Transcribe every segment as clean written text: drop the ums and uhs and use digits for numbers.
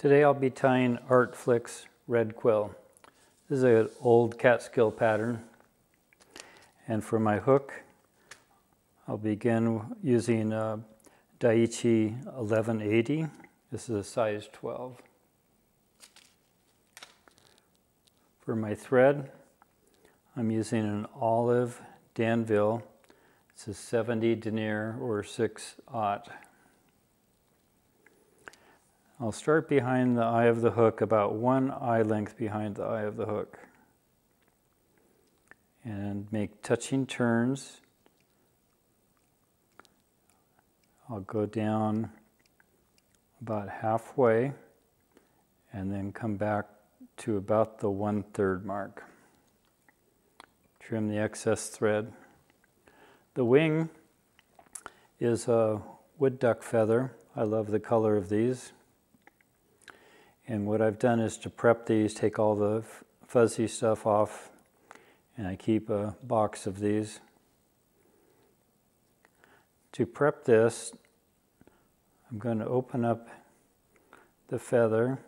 Today I'll be tying Art Flick's Red Quill. This is an old Catskill pattern, and for my hook I'll begin using Daiichi 1180. This is a size 12. For my thread I'm using an olive Danville. It's a 70 denier or 6/0. I'll start behind the eye of the hook, about 1 eye length behind the eye of the hook, and make touching turns. I'll go down about halfway and then come back to about the 1/3 mark. Trim the excess thread. The wing is a wood duck feather. I love the color of these. And what I've done is to prep these, take all the fuzzy stuff off, and I keep a box of these. To prep this, I'm going to open up the feather.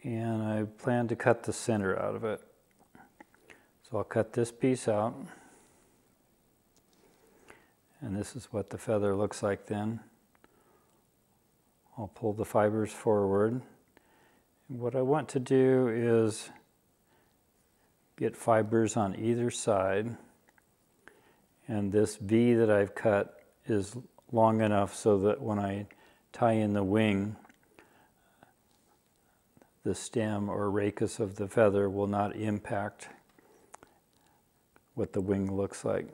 And I plan to cut the center out of it. So I'll cut this piece out. And this is what the feather looks like then. I'll pull the fibers forward. And what I want to do is get fibers on either side. And this V that I've cut is long enough so that when I tie in the wing, the stem or rachis of the feather will not impact what the wing looks like.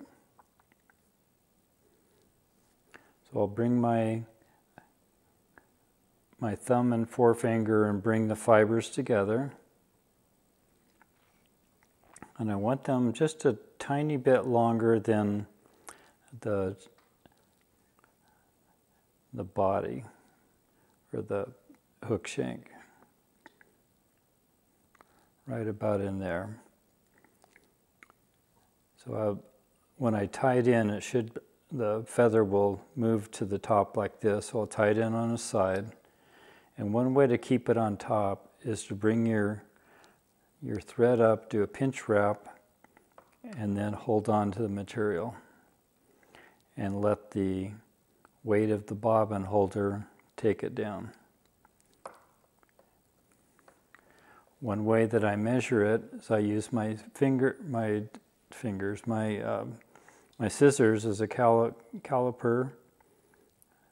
So I'll bring my thumb and forefinger and bring the fibers together. And I want them just a tiny bit longer than the body or the hook shank. Right about in there. So when I tie it in, the feather will move to the top like this. So I'll tie it in on the side. And one way to keep it on top is to bring your thread up, do a pinch wrap, and then hold on to the material. And let the weight of the bobbin holder take it down. One way that I measure it is I use my scissors as a caliper.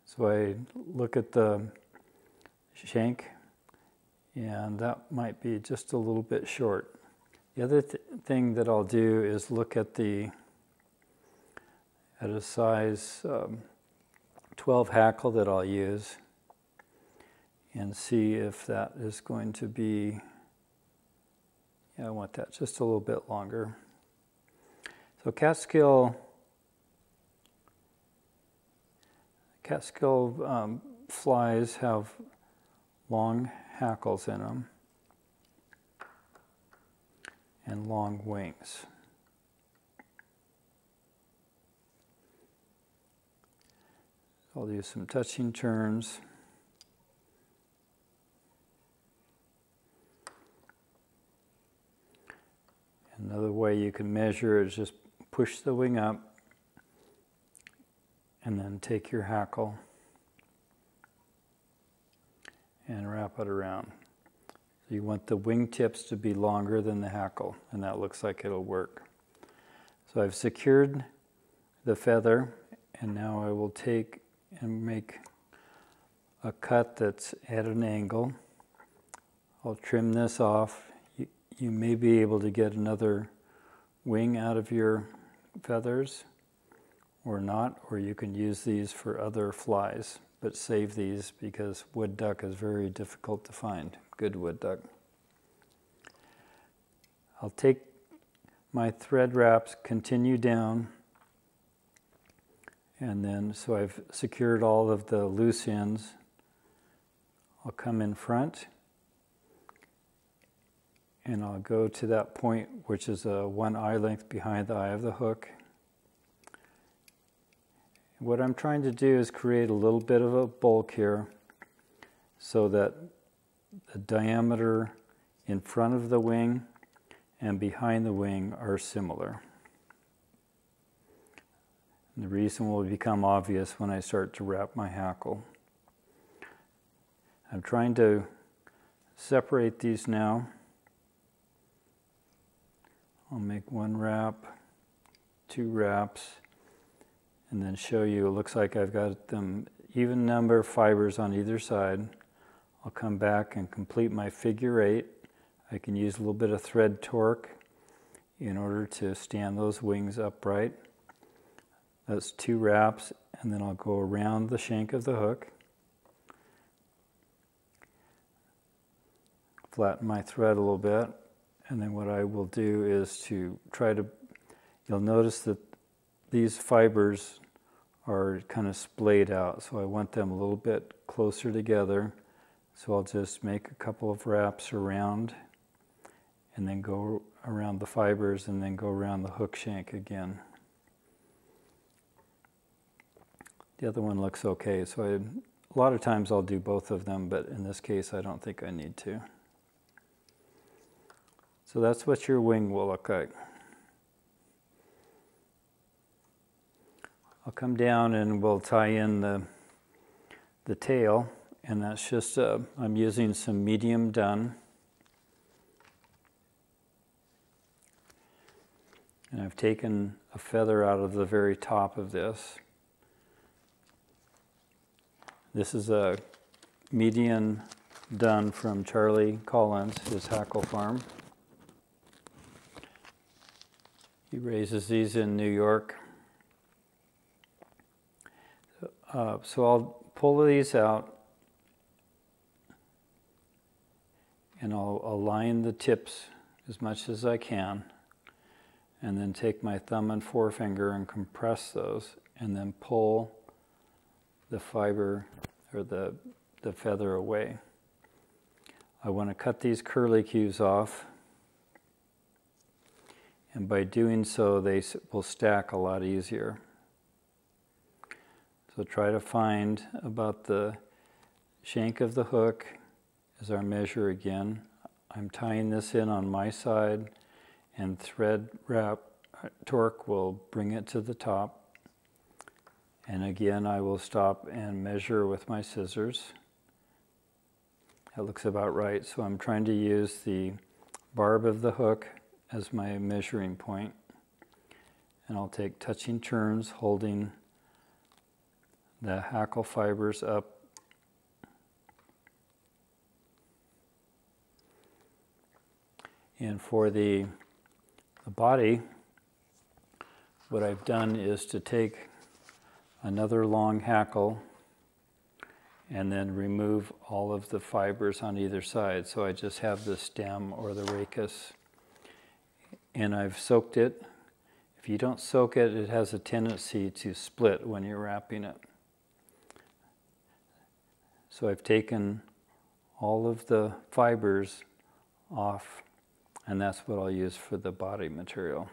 So I look at the shank, and that might be just a little bit short. The other thing that I'll do is look at a size 12 hackle that I'll use and see if that is going to be, I want that just a little bit longer. So Catskill flies have long hackles in them and long wings. I'll do some touching turns. Another way you can measure is just push the wing up and then take your hackle and wrap it around. So you want the wing tips to be longer than the hackle, and that looks like it'll work. So I've secured the feather, and now I will take and make a cut that's at an angle. I'll trim this off. You may be able to get another wing out of your feathers or not, or you can use these for other flies, but save these because wood duck is very difficult to find, good wood duck. I'll take my thread wraps, continue down, and then so I've secured all of the loose ends. I'll come in front, and I'll go to that point which is 1 eye length behind the eye of the hook, What I'm trying to do is create a little bit of a bulk here so that the diameter in front of the wing and behind the wing are similar. And the reason will become obvious when I start to wrap my hackle. I'm trying to separate these now. I'll make one wrap, two wraps, and then show you. It looks like I've got them even number of fibers on either side. I'll come back and complete my figure 8. I can use a little bit of thread torque in order to stand those wings upright. That's 2 wraps, and then I'll go around the shank of the hook. Flatten my thread a little bit, and then what I will do is to try to, you'll notice that these fibers are kind of splayed out, so I want them a little bit closer together. So I'll just make a couple of wraps around, and then go around the fibers, and then go around the hook shank again. The other one looks okay, so a lot of times I'll do both of them, but in this case I don't think I need to. So that's what your wing will look like. I'll come down and we'll tie in the tail, and that's just, I'm using some medium done. And I've taken a feather out of the very top of this. This is a median done from Charlie Collins, his hackle farm. He raises these in New York. So I'll pull these out, and I'll align the tips as much as I can, and then take my thumb and forefinger and compress those, and then pull the fiber or the feather away. I want to cut these curlicues off, and by doing so they will stack a lot easier. So try to find about the shank of the hook as our measure again. I'm tying this in on my side, and thread wrap torque will bring it to the top. And again, I will stop and measure with my scissors. That looks about right. So I'm trying to use the barb of the hook as my measuring point. And I'll take touching turns, holding the hackle fibers up. And for the body, what I've done is to take another long hackle and then remove all of the fibers on either side. So I just have the stem or the rachis, and I've soaked it. If you don't soak it, it has a tendency to split when you're wrapping it. So I've taken all of the fibers off, and that's what I'll use for the body material.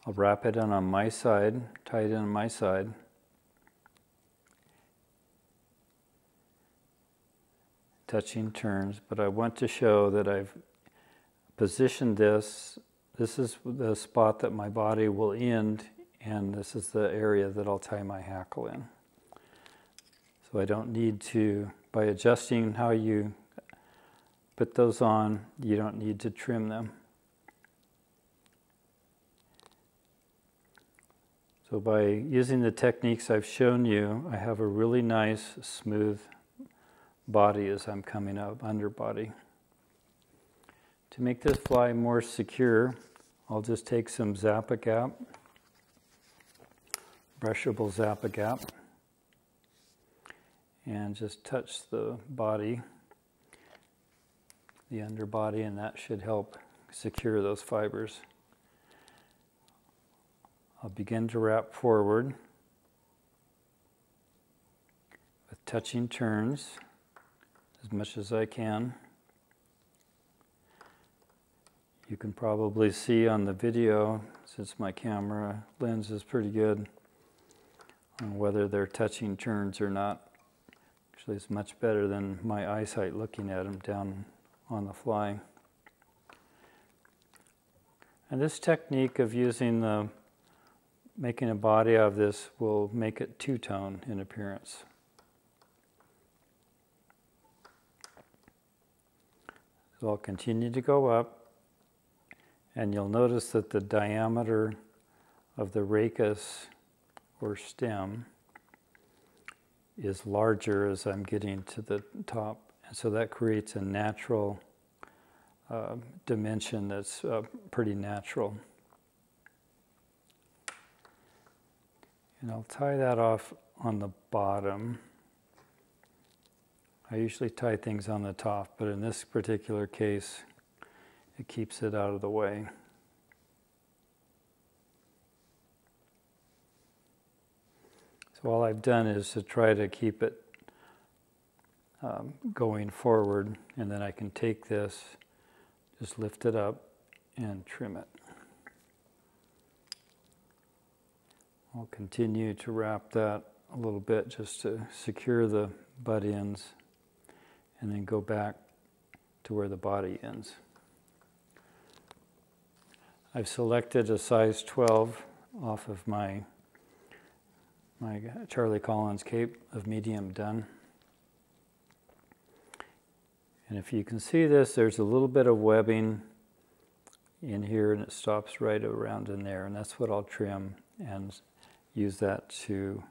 I'll wrap it in on my side, tie it in on my side. Touching turns, but I want to show that I've positioned this. This is the spot that my body will end, and this is the area that I'll tie my hackle in. So I don't need to, by adjusting how you put those on, you don't need to trim them. So by using the techniques I've shown you, I have a really nice, smooth body as I'm coming up, underbody. To make this fly more secure, I'll just take some Zap-A-Gap, brushable Zap-A-Gap, and just touch the body, the underbody, and that should help secure those fibers. I'll begin to wrap forward with touching turns as much as I can. You can probably see on the video, since my camera lens is pretty good, on whether they're touching turns or not. Actually, it's much better than my eyesight looking at them down on the fly. And this technique of making a body out of this will make it two-tone in appearance. So I'll continue to go up, and you'll notice that the diameter of the rachis or stem is larger as I'm getting to the top. And so that creates a natural dimension that's pretty natural. And I'll tie that off on the bottom. I usually tie things on the top, but in this particular case, it keeps it out of the way. So all I've done is to try to keep it going forward, and then I can take this, just lift it up, and trim it. I'll continue to wrap that a little bit just to secure the butt ends, and then go back to where the body ends. I've selected a size 12 off of my Charlie Collins cape of medium done. And if you can see this, there's a little bit of webbing in here, and it stops right around in there, and that's what I'll trim and use that to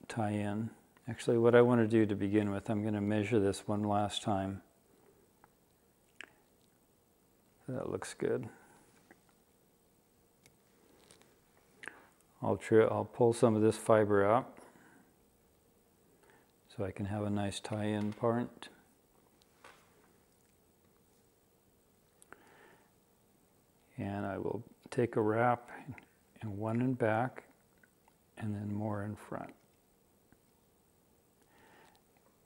tie in. Actually, what I want to do to begin with, I'm going to measure this one last time. That looks good. I'll pull some of this fiber out so I can have a nice tie-in part. And I will take a wrap and one in back and then more in front.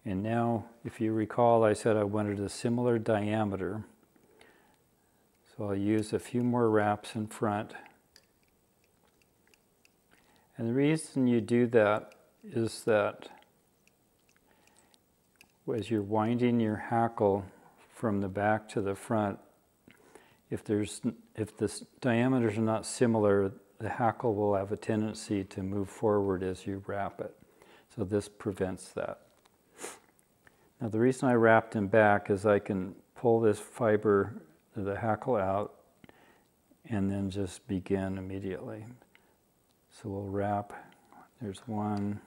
And now, if you recall, I said I wanted a similar diameter. So I'll use a few more wraps in front. And the reason you do that is that as you're winding your hackle from the back to the front, if the diameters are not similar, the hackle will have a tendency to move forward as you wrap it. So this prevents that. Now the reason I wrapped in back is I can pull this fiber, the hackle out, and then just begin immediately. So we'll wrap, there's one,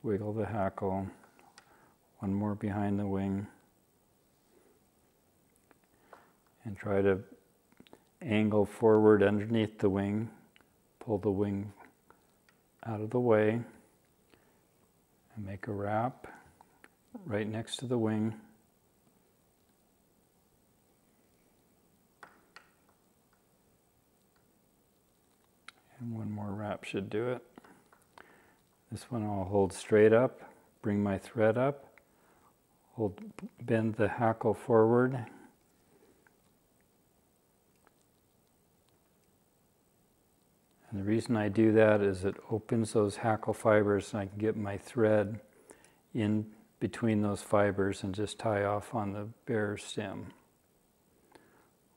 wiggle the hackle, one more behind the wing, and try to angle forward underneath the wing, pull the wing out of the way, and make a wrap right next to the wing. And one more wrap should do it. This one I'll hold straight up, bring my thread up, bend the hackle forward, and the reason I do that is it opens those hackle fibers and I can get my thread in between those fibers and just tie off on the bare stem.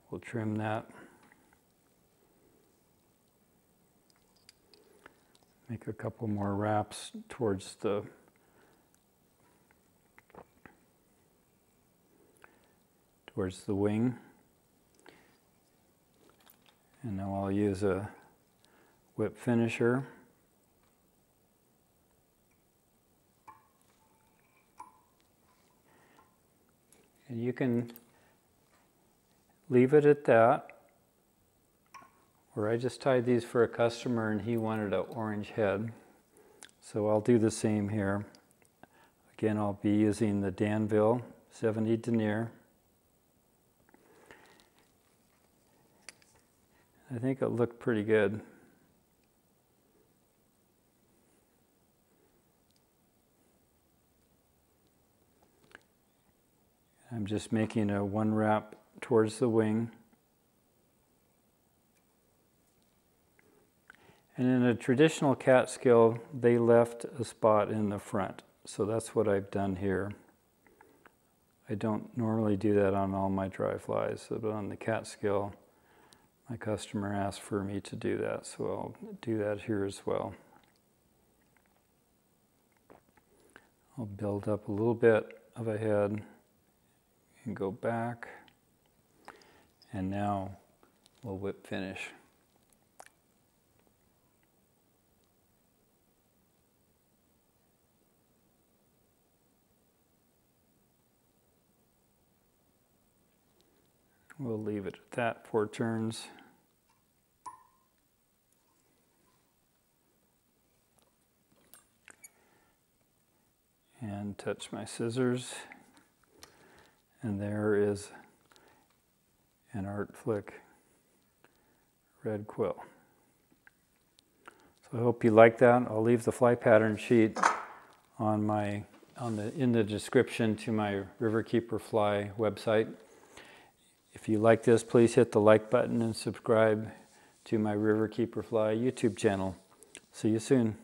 We'll trim that. Make a couple more wraps towards the wing. And now I'll use a whip finisher. And you can leave it at that. Or I just tied these for a customer and he wanted an orange head. So I'll do the same here. Again, I'll be using the Danville 70 denier. I think it looked pretty good. I'm I'm just making a one wrap towards the wing. And in a traditional Catskill, they left a spot in the front. So that's what I've done here. I don't normally do that on all my dry flies, but on the Catskill, my customer asked for me to do that, so I'll do that here as well. I'll build up a little bit of a head and go back, and now we'll whip finish. We'll leave it at that, 4 turns. And touch my scissors. And there is an Art Flick Red Quill. So I hope you like that. I'll leave the fly pattern sheet in the description to my RiverKeeper fly website. If you like this, please hit the like button and subscribe to my RiverKeeper Fly YouTube channel. See you soon.